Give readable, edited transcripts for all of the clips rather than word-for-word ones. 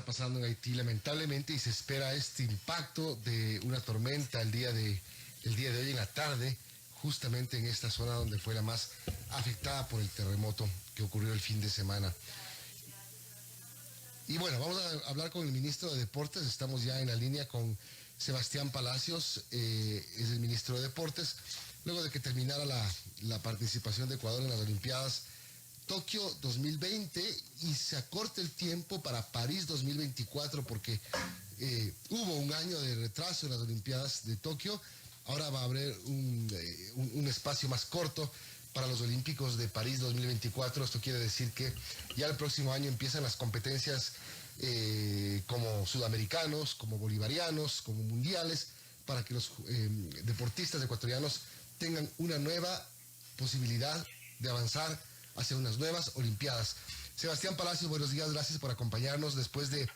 pasando en Haití lamentablemente, y se espera este impacto de una tormenta el día de hoy en la tarde, justamente en esta zona donde fue la más afectada por el terremoto que ocurrió el fin de semana. Y bueno, vamos a hablar con el ministro de Deportes. Estamos ya en la línea con Sebastián Palacios, es el ministro de Deportes. Luego de que terminara la participación de Ecuador en las Olimpiadas Tokio 2020 y se acorte el tiempo para París 2024 porque hubo un año de retraso en las Olimpiadas de Tokio. Ahora va a haber un espacio más corto para los Olímpicos de París 2024. Esto quiere decir que ya el próximo año empiezan las competencias como sudamericanos, como bolivarianos, como mundiales, para que los deportistas ecuatorianos tengan una nueva posibilidad de avanzar hacia unas nuevas Olimpiadas. Sebastián Palacios, buenos días, gracias por acompañarnos. Después de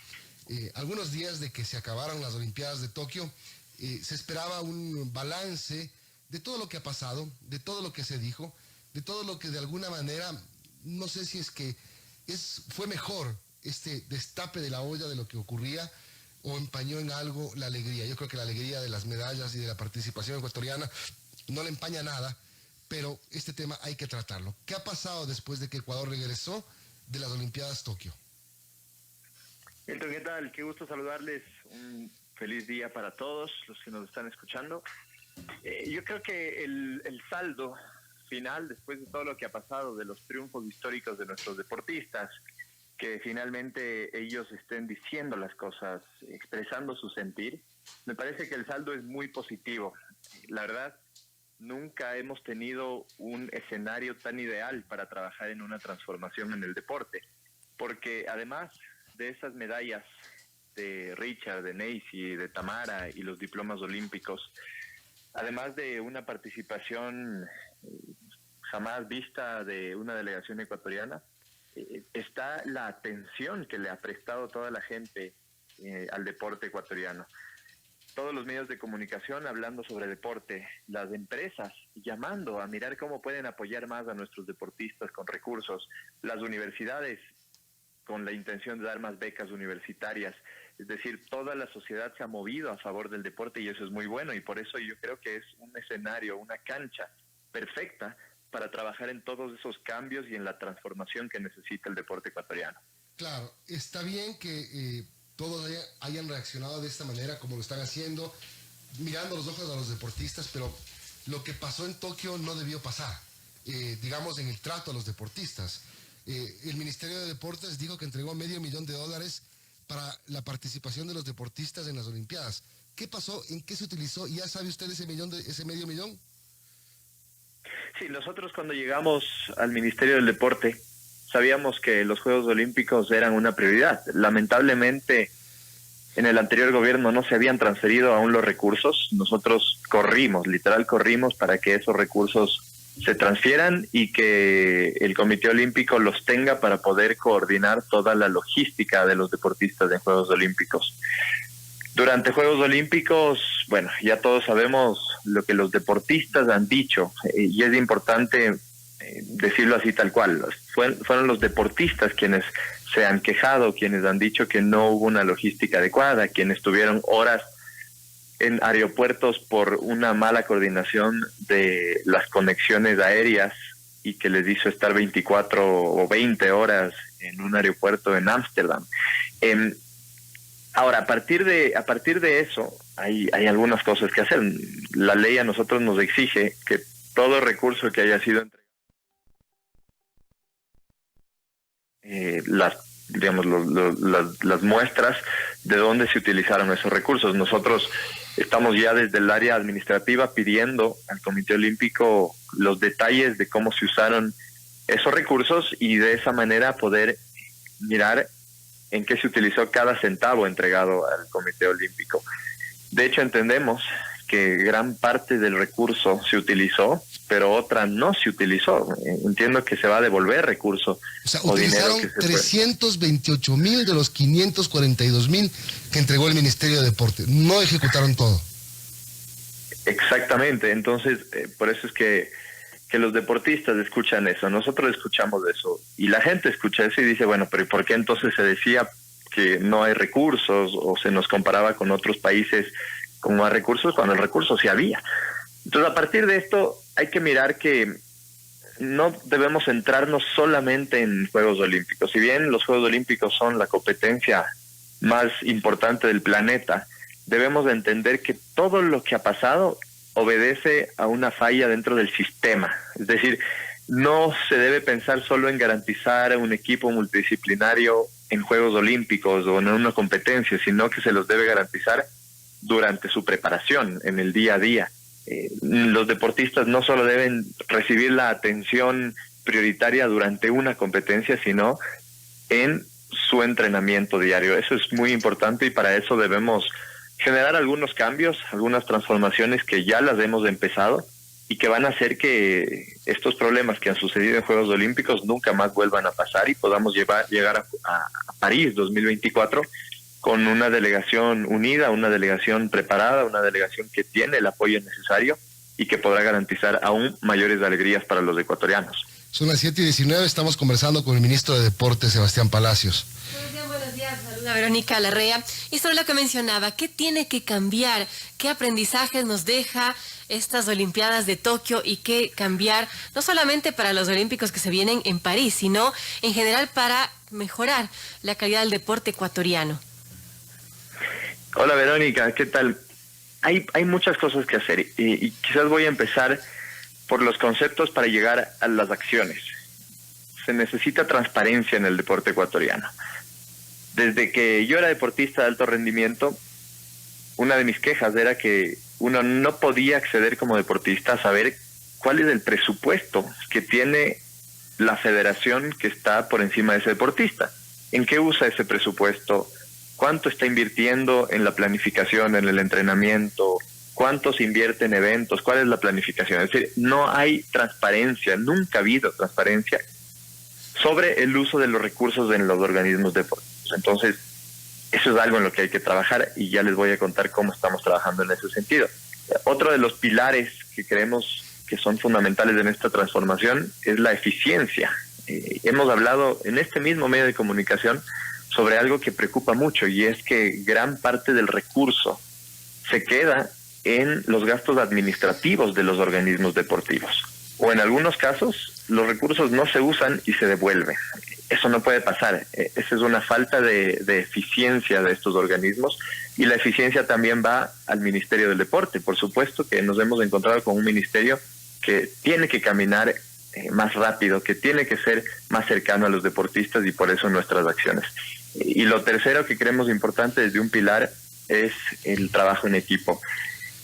algunos días de que se acabaron las Olimpiadas de Tokio, se esperaba un balance de todo lo que ha pasado, de todo lo que se dijo, de todo lo que de alguna manera, no sé si es que fue mejor este destape de la olla de lo que ocurría o empañó en algo la alegría. Yo creo que la alegría de las medallas y de la participación ecuatoriana no le empaña nada, pero este tema hay que tratarlo. ¿Qué ha pasado después de que Ecuador regresó de las Olimpiadas Tokio? Milton, ¿qué tal? Qué gusto saludarles. Un feliz día para todos los que nos están escuchando. Yo creo que el saldo final, después de todo lo que ha pasado, de los triunfos históricos de nuestros deportistas, que finalmente ellos estén diciendo las cosas, expresando su sentir, me parece que el saldo es muy positivo. La verdad, nunca hemos tenido un escenario tan ideal para trabajar en una transformación en el deporte, porque además de esas medallas de Richard, de Neisy, de Tamara y los diplomas olímpicos, además de una participación jamás vista de una delegación ecuatoriana, está la atención que le ha prestado toda la gente al deporte ecuatoriano. Todos los medios de comunicación hablando sobre deporte, las empresas llamando a mirar cómo pueden apoyar más a nuestros deportistas con recursos, las universidades con la intención de dar más becas universitarias. Es decir, toda la sociedad se ha movido a favor del deporte y eso es muy bueno, y por eso yo creo que es un escenario, una cancha perfecta para trabajar en todos esos cambios y en la transformación que necesita el deporte ecuatoriano. Claro, está bien que todos hayan reaccionado de esta manera como lo están haciendo, mirando los ojos a los deportistas, pero lo que pasó en Tokio no debió pasar, digamos, en el trato a los deportistas. El Ministerio de Deportes dijo que entregó $500,000 para la participación de los deportistas en las Olimpiadas. ¿Qué pasó? ¿En qué se utilizó? ¿Ya sabe usted ese $500,000? Sí, nosotros cuando llegamos al Ministerio del Deporte sabíamos que los Juegos Olímpicos eran una prioridad. Lamentablemente, en el anterior gobierno no se habían transferido aún los recursos. Nosotros corrimos para que esos recursos se transfieran y que el Comité Olímpico los tenga para poder coordinar toda la logística de los deportistas en Juegos Olímpicos. Durante Juegos Olímpicos, bueno, ya todos sabemos lo que los deportistas han dicho y es importante decirlo así tal cual. Fueron los deportistas quienes se han quejado, quienes han dicho que no hubo una logística adecuada, quienes tuvieron horas en aeropuertos por una mala coordinación de las conexiones aéreas y que les hizo estar 24 o 20 horas en un aeropuerto en Ámsterdam. Ahora, a partir de eso, hay algunas cosas que hacer. La ley a nosotros nos exige que todo recurso que haya sido entregado, las muestras de dónde se utilizaron esos recursos. Nosotros estamos ya desde el área administrativa pidiendo al Comité Olímpico los detalles de cómo se usaron esos recursos y de esa manera poder mirar en qué se utilizó cada centavo entregado al Comité Olímpico. De hecho, entendemos que gran parte del recurso se utilizó, pero otra no se utilizó. Entiendo que se va a devolver recurso. O sea, utilizaron 328,000 de los 542,000 que entregó el Ministerio de Deporte. No ejecutaron todo. Exactamente. Entonces, por eso es que los deportistas escuchan eso. Nosotros escuchamos eso. Y la gente escucha eso y dice, bueno, pero ¿por qué entonces se decía que no hay recursos o se nos comparaba con otros países con más recursos cuando el recurso sí había. Entonces, a partir de esto hay que mirar que no debemos centrarnos solamente en Juegos Olímpicos. Si bien los Juegos Olímpicos son la competencia más importante del planeta, debemos de entender que todo lo que ha pasado obedece a una falla dentro del sistema. Es decir, no se debe pensar solo en garantizar un equipo multidisciplinario en Juegos Olímpicos o en una competencia, sino que se los debe garantizar durante su preparación, en el día a día. Los deportistas no solo deben recibir la atención prioritaria durante una competencia, sino en su entrenamiento diario. Eso es muy importante y para eso debemos generar algunos cambios, algunas transformaciones que ya las hemos empezado y que van a hacer que estos problemas que han sucedido en Juegos Olímpicos nunca más vuelvan a pasar y podamos llegar a París 2024 con una delegación unida, una delegación preparada, una delegación que tiene el apoyo necesario y que podrá garantizar aún mayores alegrías para los ecuatorianos. Son las 7:19, estamos conversando con el ministro de Deportes, Sebastián Palacios. Buenos días, saluda Verónica Larrea. Y sobre lo que mencionaba, ¿qué tiene que cambiar? ¿Qué aprendizajes nos deja estas Olimpiadas de Tokio y qué cambiar, no solamente para los Olímpicos que se vienen en París, sino en general para mejorar la calidad del deporte ecuatoriano? Hola Verónica, ¿qué tal? Hay muchas cosas que hacer y quizás voy a empezar por los conceptos para llegar a las acciones. Se necesita transparencia en el deporte ecuatoriano. Desde que yo era deportista de alto rendimiento, una de mis quejas era que uno no podía acceder como deportista a saber cuál es el presupuesto que tiene la federación que está por encima de ese deportista. ¿En qué usa ese presupuesto? ¿Cuánto está invirtiendo en la planificación, en el entrenamiento? ¿Cuánto se invierte en eventos? ¿Cuál es la planificación? Es decir, no hay transparencia, nunca ha habido transparencia sobre el uso de los recursos en los organismos deportivos. Entonces, eso es algo en lo que hay que trabajar y ya les voy a contar cómo estamos trabajando en ese sentido. Otro de los pilares que creemos que son fundamentales en esta transformación es la eficiencia. Hemos hablado en este mismo medio de comunicación sobre algo que preocupa mucho y es que gran parte del recurso se queda en los gastos administrativos de los organismos deportivos. O en algunos casos, los recursos no se usan y se devuelven. Eso no puede pasar. Esa es una falta de eficiencia de estos organismos y la eficiencia también va al Ministerio del Deporte. Por supuesto que nos hemos encontrado con un ministerio que tiene que caminar más rápido, que tiene que ser más cercano a los deportistas y por eso nuestras acciones. Y lo tercero que creemos importante desde un pilar es el trabajo en equipo.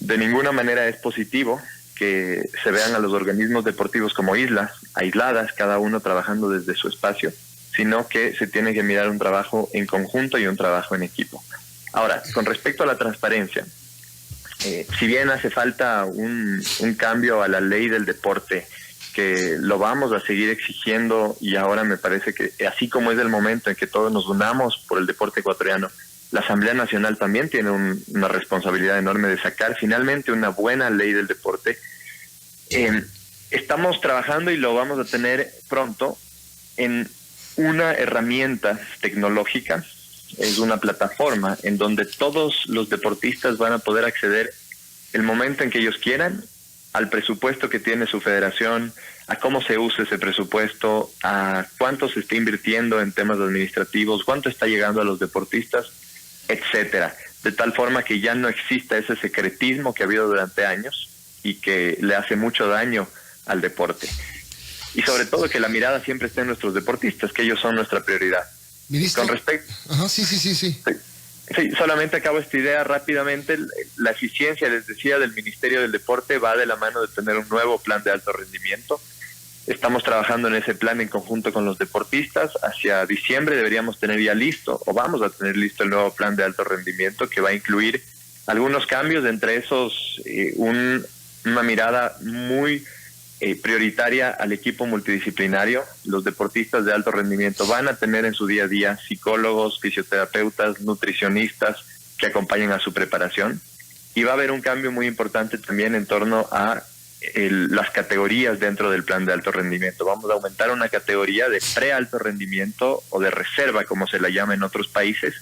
De ninguna manera es positivo que se vean a los organismos deportivos como islas aisladas, cada uno trabajando desde su espacio, sino que se tiene que mirar un trabajo en conjunto y un trabajo en equipo. Ahora, con respecto a la transparencia, si bien hace falta un cambio a la ley del deporte, que lo vamos a seguir exigiendo y ahora me parece que así como es el momento en que todos nos unamos por el deporte ecuatoriano, la Asamblea Nacional también tiene una responsabilidad enorme de sacar finalmente una buena ley del deporte. Estamos trabajando y lo vamos a tener pronto en una herramienta tecnológica, es una plataforma en donde todos los deportistas van a poder acceder el momento en que ellos quieran al presupuesto que tiene su federación, a cómo se usa ese presupuesto, a cuánto se está invirtiendo en temas administrativos, cuánto está llegando a los deportistas, etcétera. De tal forma que ya no exista ese secretismo que ha habido durante años y que le hace mucho daño al deporte. Y sobre todo que la mirada siempre esté en nuestros deportistas, que ellos son nuestra prioridad. Ministro. Con respecto... Ajá, sí. Sí, solamente acabo esta idea rápidamente. La eficiencia, les decía, del Ministerio del Deporte va de la mano de tener un nuevo plan de alto rendimiento. Estamos trabajando en ese plan en conjunto con los deportistas. Hacia diciembre deberíamos tener ya listo, o vamos a tener listo el nuevo plan de alto rendimiento que va a incluir algunos cambios, entre esos una mirada muy prioritaria al equipo multidisciplinario. Los deportistas de alto rendimiento van a tener en su día a día psicólogos, fisioterapeutas, nutricionistas que acompañen a su preparación. Y va a haber un cambio muy importante también en torno a las categorías dentro del plan de alto rendimiento. Vamos a aumentar una categoría de pre-alto rendimiento o de reserva, como se la llama en otros países,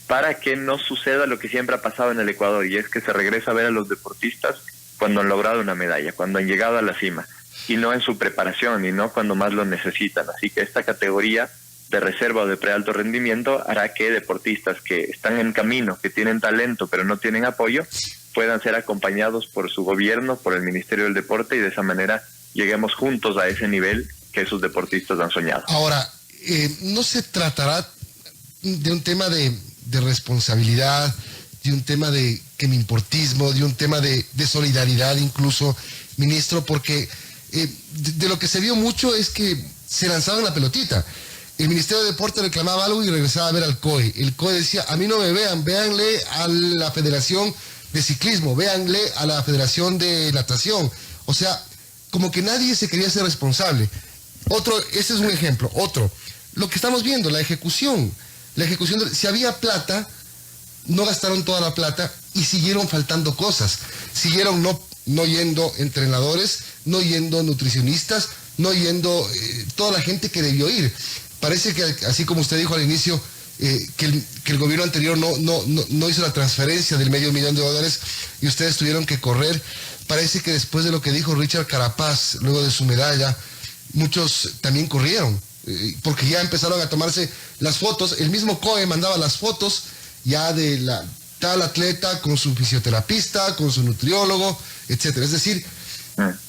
para que no suceda lo que siempre ha pasado en el Ecuador, y es que se regresa a ver a los deportistas cuando han logrado una medalla, cuando han llegado a la cima, y no en su preparación, y no cuando más lo necesitan. Así que esta categoría de reserva o de prealto rendimiento hará que deportistas que están en camino, que tienen talento pero no tienen apoyo, puedan ser acompañados por su gobierno, por el Ministerio del Deporte, y de esa manera lleguemos juntos a ese nivel que esos deportistas han soñado. Ahora, ¿no se tratará de un tema de responsabilidad, de un tema de quemimportismo, de un tema de solidaridad incluso, ministro? Porque de lo que se vio mucho es que se lanzaban la pelotita. El Ministerio de Deporte reclamaba algo y regresaba a ver al COE. El COE decía, a mí no me vean, véanle a la Federación de Ciclismo, véanle a la Federación de Natación. O sea, como que nadie se quería ser responsable. Ese es un ejemplo. Otro, lo que estamos viendo, la ejecución. Si había plata, no gastaron toda la plata y siguieron faltando cosas. Siguieron no yendo entrenadores, no yendo nutricionistas, no yendo toda la gente que debió ir. Parece que, así como usted dijo al inicio, que el gobierno anterior no hizo la transferencia del $500,000 y ustedes tuvieron que correr. Parece que después de lo que dijo Richard Carapaz, luego de su medalla, muchos también corrieron, porque ya empezaron a tomarse las fotos. El mismo COE mandaba las fotos ya de la tal atleta con su fisioterapista, con su nutriólogo, etcétera. Es decir,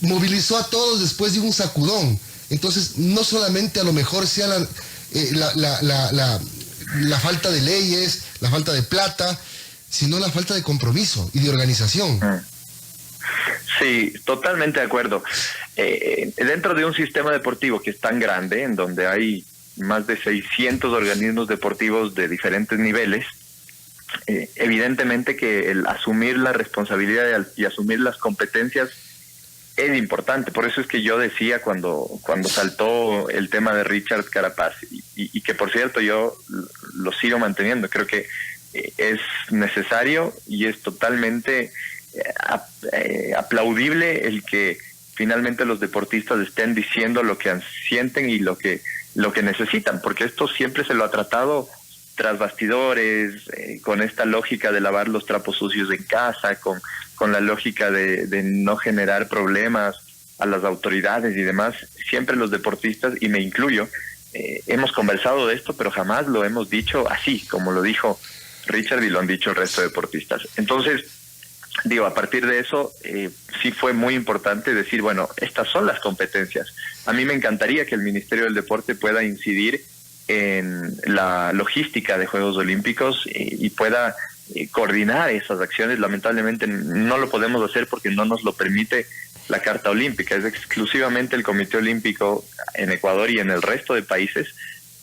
movilizó a todos después de un sacudón. Entonces, no solamente a lo mejor sea la falta de leyes, la falta de plata, sino la falta de compromiso y de organización. Sí, totalmente de acuerdo. Dentro de un sistema deportivo que es tan grande, en donde hay más de 600 organismos deportivos de diferentes niveles, evidentemente que el asumir la responsabilidad y asumir las competencias es importante. Por eso es que yo decía cuando saltó el tema de Richard Carapaz, y que por cierto yo lo sigo manteniendo, creo que es necesario y es totalmente aplaudible el que finalmente los deportistas estén diciendo lo que sienten y lo que necesitan, porque esto siempre se lo ha tratado tras bastidores, con esta lógica de lavar los trapos sucios en casa, con la lógica de no generar problemas a las autoridades y demás. Siempre los deportistas, y me incluyo, hemos conversado de esto, pero jamás lo hemos dicho así, como lo dijo Richard y lo han dicho el resto de deportistas. Entonces, digo, a partir de eso, sí fue muy importante decir, bueno, estas son las competencias. A mí me encantaría que el Ministerio del Deporte pueda incidir en la logística de Juegos Olímpicos y pueda coordinar esas acciones. Lamentablemente no lo podemos hacer porque no nos lo permite la Carta Olímpica. Es exclusivamente el Comité Olímpico en Ecuador y en el resto de países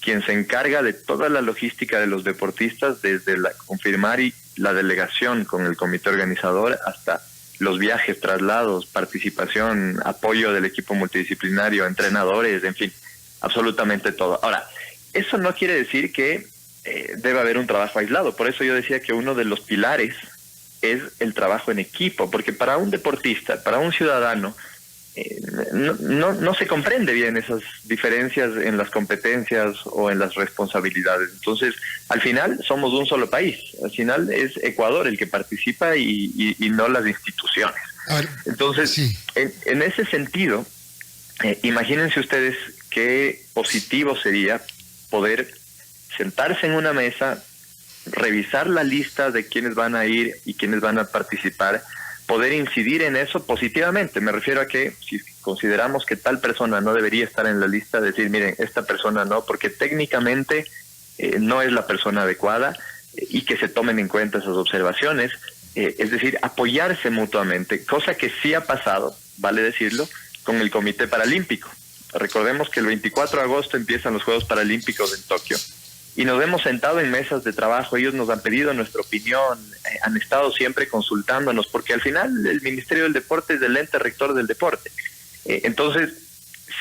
quien se encarga de toda la logística de los deportistas, desde confirmar y la delegación con el comité organizador hasta los viajes, traslados, participación, apoyo del equipo multidisciplinario, entrenadores, en fin, absolutamente todo. Ahora, eso no quiere decir que debe haber un trabajo aislado. Por eso yo decía que uno de los pilares es el trabajo en equipo, porque para un deportista, para un ciudadano, no se comprende bien esas diferencias en las competencias o en las responsabilidades. Entonces, al final somos un solo país. Al final es Ecuador el que participa y no las instituciones. Entonces, sí. En ese sentido, imagínense ustedes qué positivo sería poder sentarse en una mesa, revisar la lista de quiénes van a ir y quiénes van a participar, poder incidir en eso positivamente. Me refiero a que si consideramos que tal persona no debería estar en la lista, decir, miren, esta persona no, porque técnicamente no es la persona adecuada, y que se tomen en cuenta esas observaciones, es decir, apoyarse mutuamente, cosa que sí ha pasado, vale decirlo, con el Comité Paralímpico. Recordemos que el 24 de agosto empiezan los Juegos Paralímpicos en Tokio, y nos hemos sentado en mesas de trabajo. Ellos nos han pedido nuestra opinión, han estado siempre consultándonos, porque al final el Ministerio del Deporte es el ente rector del deporte. Entonces,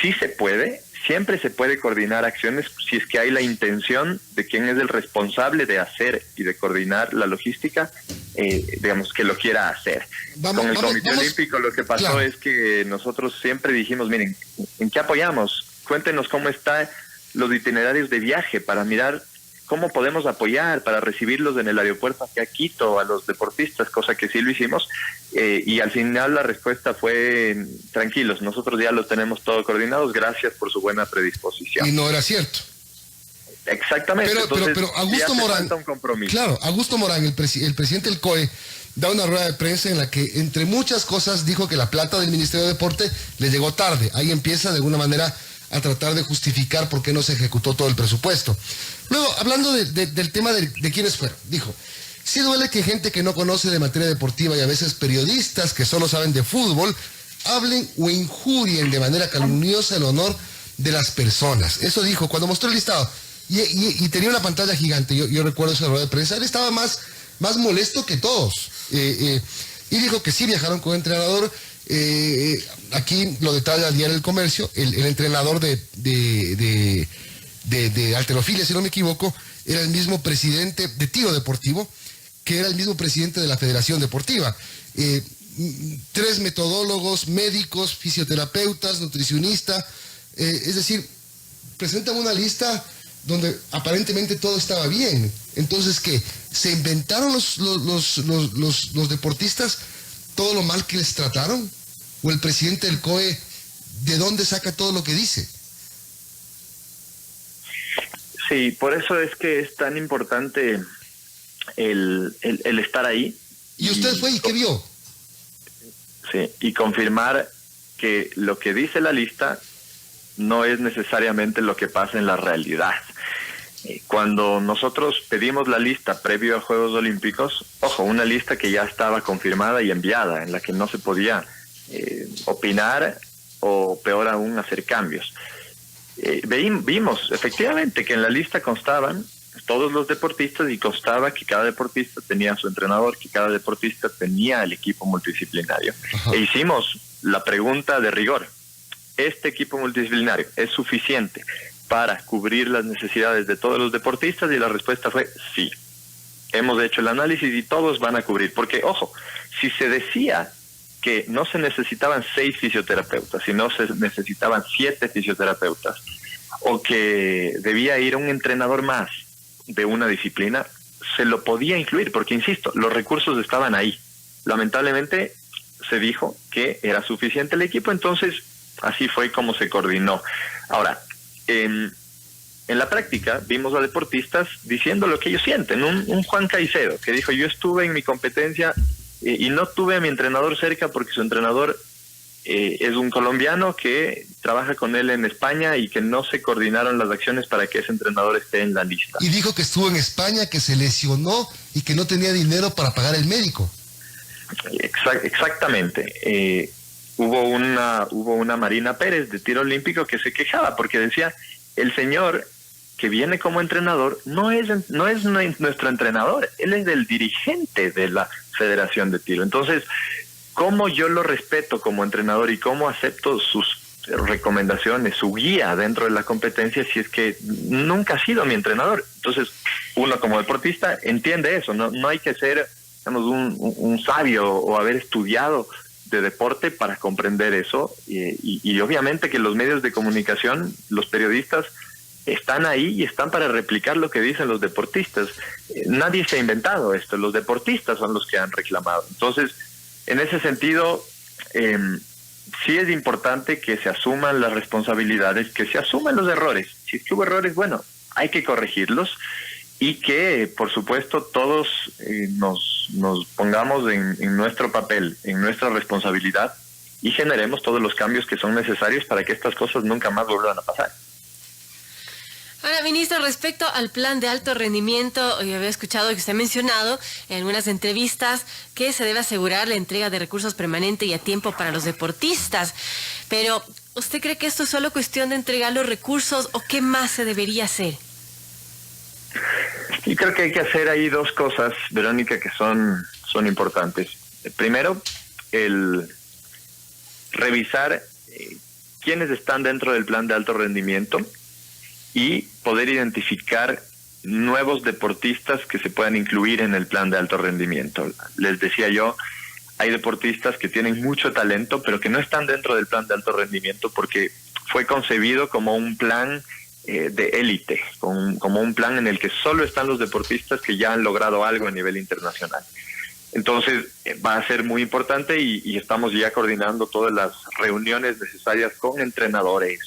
sí se puede, siempre se puede coordinar acciones si es que hay la intención de quien es el responsable de hacer y de coordinar la logística, digamos, que lo quiera hacer. Con el Comité Olímpico lo que pasó es que nosotros siempre dijimos, miren, ¿en qué apoyamos? Cuéntenos cómo están los itinerarios de viaje para mirar cómo podemos apoyar, para recibirlos en el aeropuerto hacia Quito a los deportistas, cosa que sí lo hicimos, y al final la respuesta fue, tranquilos, nosotros ya los tenemos todo coordinados, gracias por su buena predisposición. Y no era cierto. Exactamente. Pero Augusto Morán, un compromiso. Claro, Augusto Morán, el presidente del COE, da una rueda de prensa en la que, entre muchas cosas, dijo que la plata del Ministerio de Deporte le llegó tarde. Ahí empieza, de alguna manera, a tratar de justificar por qué no se ejecutó todo el presupuesto. Luego, hablando del tema de quiénes fueron, dijo, sí duele que gente que no conoce de materia deportiva y a veces periodistas que solo saben de fútbol, hablen o injurien de manera calumniosa el honor de las personas. Eso dijo cuando mostró el listado. Y tenía una pantalla gigante, yo recuerdo esa rueda de prensa, él estaba más molesto que todos. Y dijo que sí viajaron con entrenador. Aquí lo detalla el diario El Comercio, el entrenador de halterofilia, si no me equivoco, era el mismo presidente de tiro deportivo, que era el mismo presidente de la Federación Deportiva. 3 metodólogos, médicos, fisioterapeutas, nutricionistas, es decir, presentan una lista donde aparentemente todo estaba bien. Entonces, ¿qué? ¿Se inventaron los deportistas todo lo mal que les trataron? ¿O el presidente del COE, de dónde saca todo lo que dice? Sí, por eso es que es tan importante el estar ahí. ¿Y usted fue y qué vio? Sí, y confirmar que lo que dice la lista no es necesariamente lo que pasa en la realidad. Cuando nosotros pedimos la lista previo a Juegos Olímpicos, ojo, una lista que ya estaba confirmada y enviada, en la que no se podía opinar o peor aún hacer cambios. Vimos efectivamente que en la lista constaban todos los deportistas y constaba que cada deportista tenía su entrenador, que cada deportista tenía el equipo multidisciplinario. Ajá. E hicimos la pregunta de rigor: ¿este equipo multidisciplinario es suficiente para cubrir las necesidades de todos los deportistas? Y la respuesta fue sí. Hemos hecho el análisis y todos van a cubrir, porque ojo, si se decía que no se necesitaban 6 fisioterapeutas, sino se necesitaban 7 fisioterapeutas, o que debía ir un entrenador más de una disciplina, se lo podía incluir, porque insisto, los recursos estaban ahí. Lamentablemente se dijo que era suficiente el equipo, entonces así fue como se coordinó. Ahora, en la práctica vimos a deportistas diciendo lo que ellos sienten. Un Juan Caicedo que dijo: yo estuve en mi competencia y no tuve a mi entrenador cerca porque su entrenador es un colombiano que trabaja con él en España y que no se coordinaron las acciones para que ese entrenador esté en la lista. Y dijo que estuvo en España, que se lesionó y que no tenía dinero para pagar el médico. Exactamente. Hubo una Marina Pérez de tiro olímpico que se quejaba porque decía: el señor que viene como entrenador no es nuestro entrenador, él es el dirigente de la Federación de Tiro. Entonces, ¿cómo yo lo respeto como entrenador y cómo acepto sus recomendaciones, su guía dentro de la competencia, si es que nunca ha sido mi entrenador? Entonces, uno como deportista entiende eso, no hay que ser, digamos, un sabio o haber estudiado de deporte para comprender eso, y obviamente que los medios de comunicación, los periodistas, están ahí y están para replicar lo que dicen los deportistas. Nadie se ha inventado esto, los deportistas son los que han reclamado. Entonces, en ese sentido, sí es importante que se asuman las responsabilidades, que se asuman los errores. Si es que hubo errores, bueno, hay que corregirlos, y que, por supuesto, todos nos pongamos en nuestro papel, en nuestra responsabilidad, y generemos todos los cambios que son necesarios para que estas cosas nunca más vuelvan a pasar. Ahora, ministro, respecto al plan de alto rendimiento, yo había escuchado que usted ha mencionado en algunas entrevistas que se debe asegurar la entrega de recursos permanente y a tiempo para los deportistas. Pero, ¿usted cree que esto es solo cuestión de entregar los recursos o qué más se debería hacer? Yo creo que hay que hacer ahí 2 cosas, Verónica, que son importantes. Primero, el revisar quiénes están dentro del plan de alto rendimiento y poder identificar nuevos deportistas que se puedan incluir en el plan de alto rendimiento. Les decía yo, hay deportistas que tienen mucho talento, pero que no están dentro del plan de alto rendimiento porque fue concebido como un plan de élite, como un plan en el que solo están los deportistas que ya han logrado algo a nivel internacional. Entonces va a ser muy importante y estamos ya coordinando todas las reuniones necesarias con entrenadores,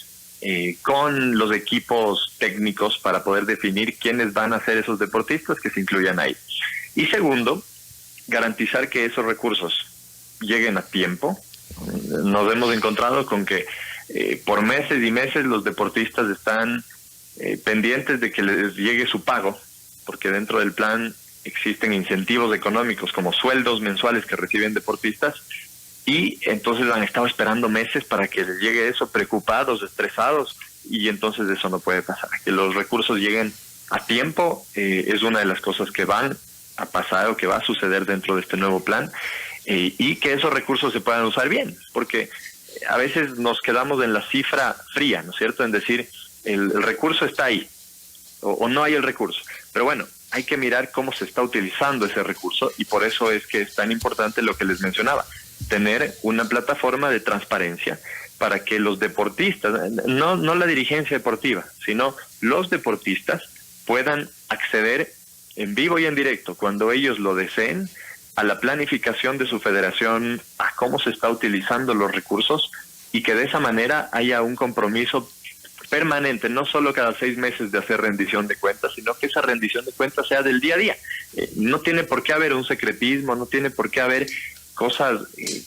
con los equipos técnicos para poder definir quiénes van a ser esos deportistas que se incluyan ahí. Y segundo, garantizar que esos recursos lleguen a tiempo. Nos hemos encontrado con que por meses y meses los deportistas están pendientes de que les llegue su pago, porque dentro del plan existen incentivos económicos como sueldos mensuales que reciben deportistas y entonces han estado esperando meses para que les llegue eso, preocupados, estresados, y entonces eso no puede pasar. Que los recursos lleguen a tiempo es una de las cosas que van a pasar o que va a suceder dentro de este nuevo plan, y que esos recursos se puedan usar bien, porque a veces nos quedamos en la cifra fría, ¿no es cierto?, en decir el recurso está ahí o no hay el recurso, pero bueno, hay que mirar cómo se está utilizando ese recurso, y por eso es que es tan importante lo que les mencionaba, tener una plataforma de transparencia para que los deportistas, no la dirigencia deportiva, sino los deportistas puedan acceder en vivo y en directo, cuando ellos lo deseen, a la planificación de su federación, a cómo se está utilizando los recursos, y que de esa manera haya un compromiso permanente, no solo cada 6 meses de hacer rendición de cuentas, sino que esa rendición de cuentas sea del día a día. No tiene por qué haber un secretismo, no tiene por qué haber cosas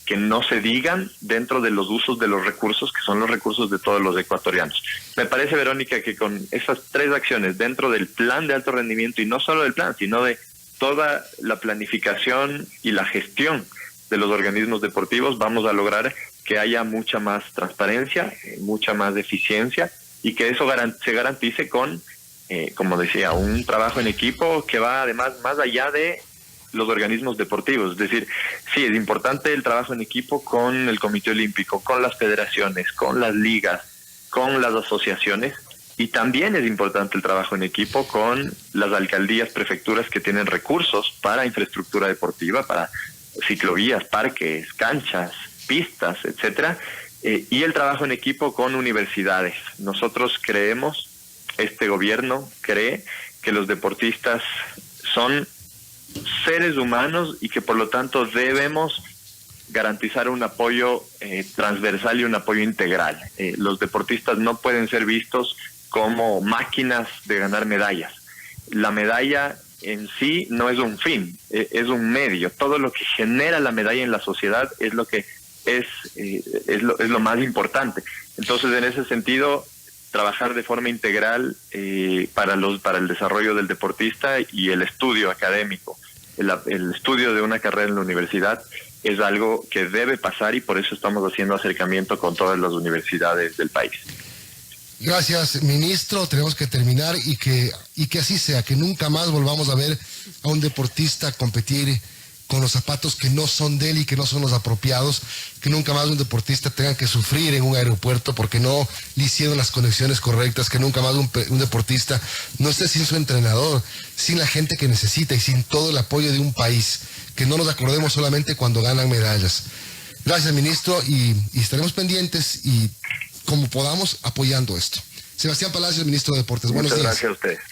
que no se digan dentro de los usos de los recursos, que son los recursos de todos los ecuatorianos. Me parece, Verónica, que con esas 3 acciones dentro del plan de alto rendimiento, y no solo del plan, sino de toda la planificación y la gestión de los organismos deportivos, vamos a lograr que haya mucha más transparencia, mucha más eficiencia, y que eso se garantice con, como decía, un trabajo en equipo que va además más allá de los organismos deportivos. Es decir, sí, es importante el trabajo en equipo con el Comité Olímpico, con las federaciones, con las ligas, con las asociaciones, y también es importante el trabajo en equipo con las alcaldías, prefecturas que tienen recursos para infraestructura deportiva, para ciclovías, parques, canchas, pistas, etcétera, y el trabajo en equipo con universidades. Nosotros creemos, este gobierno cree que los deportistas son seres humanos y que por lo tanto debemos garantizar un apoyo transversal y un apoyo integral. Los deportistas no pueden ser vistos como máquinas de ganar medallas. La medalla en sí no es un fin, es un medio. Todo lo que genera la medalla en la sociedad es lo que es lo más importante. Entonces, en ese sentido, trabajar de forma integral para el desarrollo del deportista y el estudio académico, el estudio de una carrera en la universidad es algo que debe pasar, y por eso estamos haciendo acercamiento con todas las universidades del país. Gracias, ministro. Tenemos que terminar y que así sea, que nunca más volvamos a ver a un deportista competir con los zapatos que no son de él y que no son los apropiados, que nunca más un deportista tenga que sufrir en un aeropuerto porque no le hicieron las conexiones correctas, que nunca más un deportista no esté sin su entrenador, sin la gente que necesita y sin todo el apoyo de un país, que no nos acordemos solamente cuando ganan medallas. Gracias, ministro, y estaremos pendientes y como podamos apoyando esto. Sebastián Palacios, ministro de Deportes. Buenos días. Muchas gracias a ustedes.